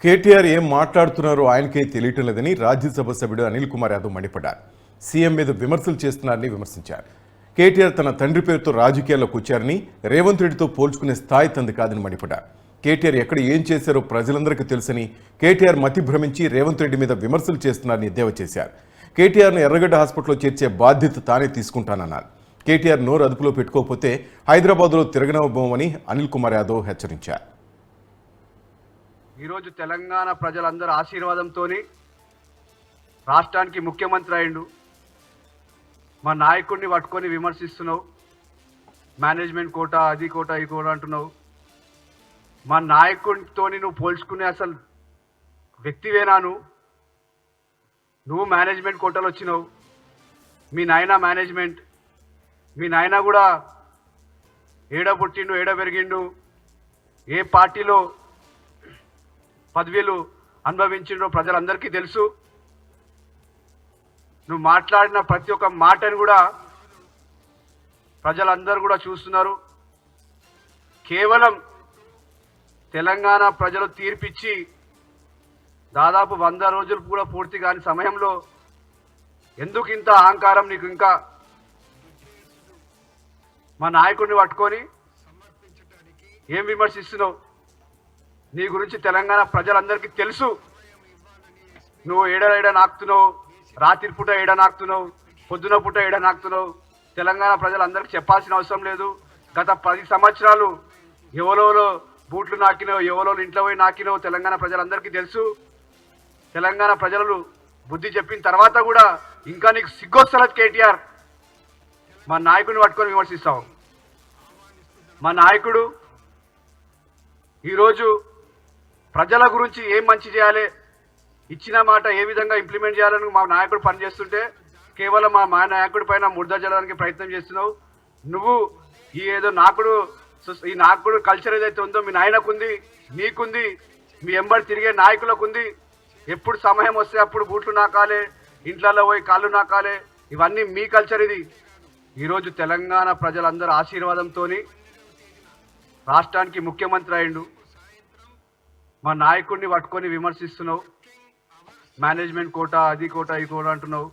కేటీఆర్ ఏం మాట్లాడుతున్నారో ఆయనకే తెలియటం లేదని రాజ్యసభ సభ్యుడు అనిల్ కుమార్ యాదవ్ మండిపడ్డారు. సీఎం మీద విమర్శలు చేస్తున్నారని విమర్శించారు. కేటీఆర్ తన తండ్రి పేరుతో రాజకీయాల్లోకి వచ్చారని, రేవంత్ రెడ్డితో పోల్చుకునే స్థాయి తంది కాదని మండిపడ్డారు. కేటీఆర్ ఎక్కడ ఏం చేశారో ప్రజలందరికీ తెలుసని, కేటీఆర్ మతి భ్రమించి రేవంత్ రెడ్డి మీద విమర్శలు చేస్తున్నారని ఎద్దేవా చేశారు. కేటీఆర్ను ఎర్రగడ్డ హాస్పిటల్లో చేర్చే బాధ్యత తానే తీసుకుంటానన్నారు. కేటీఆర్ నోరు అదుపులో పెట్టుకోకపోతే హైదరాబాద్లో తిరగనివ్వబోమని అనిల్ కుమార్ యాదవ్ హెచ్చరించారు. ఈరోజు తెలంగాణ ప్రజలందరూ ఆశీర్వాదంతో రాష్ట్రానికి ముఖ్యమంత్రి అయిండు. మా నాయకుడిని పట్టుకొని విమర్శిస్తున్నావు. మేనేజ్మెంట్ కోట, అది కోట, ఈ కోట అంటున్నావు. మా నాయకుడితో నువ్వు పోల్చుకునే అసలు వ్యక్తివేనా? నువ్వు మేనేజ్మెంట్ కోటలో వచ్చినావు. మీ నాయన మేనేజ్మెంట్, మీ నాయన కూడా ఏడ పుట్టిండు, ఏడ పెరిగిండు, ఏ పార్టీలో పదవులు అనుభవించిండ్రో ప్రజలందరికీ తెలుసు. నువ్వు మాట్లాడిన ప్రతి ఒక్క మాటను కూడా ప్రజలందరూ కూడా చూస్తున్నారు. కేవలం తెలంగాణ ప్రజలు తీర్పిచ్చి దాదాపు 100 రోజులు కూడా పూర్తి కాని సమయంలో ఎందుకు ఇంత అహంకారం నీకు? ఇంకా మా నాయకుడిని పట్టుకొని ఏం విమర్శిస్తున్నావు? నీ గురించి తెలంగాణ ప్రజలందరికీ తెలుసు. నువ్వు ఏడ నాకుతున్నావు, రాత్రి పూట ఏడ నాకుతున్నావు, పొద్దున పూట ఏడ నాకుతున్నావు. తెలంగాణ ప్రజలందరికీ చెప్పాల్సిన అవసరం లేదు. గత 10 సంవత్సరాలు ఎవరోలో బూట్లు నాకినావు, ఎవరో ఇంట్లో పోయి నాకినావు. తెలంగాణ ప్రజలందరికీ తెలుసు. తెలంగాణ ప్రజలు బుద్ధి చెప్పిన తర్వాత కూడా ఇంకా నీకు సిగ్గొస్తలేదు. కేటీఆర్ మా నాయకుడిని పట్టుకొని విమర్శిస్తావు. మా నాయకుడు ఈరోజు ప్రజల గురించి ఏం మంచి చేయాలి, ఇచ్చిన మాట ఏ విధంగా ఇంప్లిమెంట్ చేయాలని మా నాయకుడు పనిచేస్తుంటే కేవలం మా నాయకుడి పైన ముద్ద జల్లడానికి ప్రయత్నం చేస్తున్నావు. నువ్వు ఈ నాయకుడు కల్చర్ ఏదైతే ఉందో మీ నాయనకుంది, నీకుంది, మీ ఎంబడి తిరిగే నాయకులకు ఉంది. ఎప్పుడు సమయం వస్తే అప్పుడు బూట్లు నాకాలే, ఇంట్లలో పోయి కాళ్ళు నాకాలే, ఇవన్నీ మీ కల్చర్. ఇది ఈరోజు తెలంగాణ ప్రజలందరూ ఆశీర్వాదంతో రాష్ట్రానికి ముఖ్యమంత్రి అయిండు. మా నాయకుడిని పట్టుకొని విమర్శిస్తున్నావు. మేనేజ్మెంట్ కోట, అది కోట, ఈ కోట అంటున్నావు.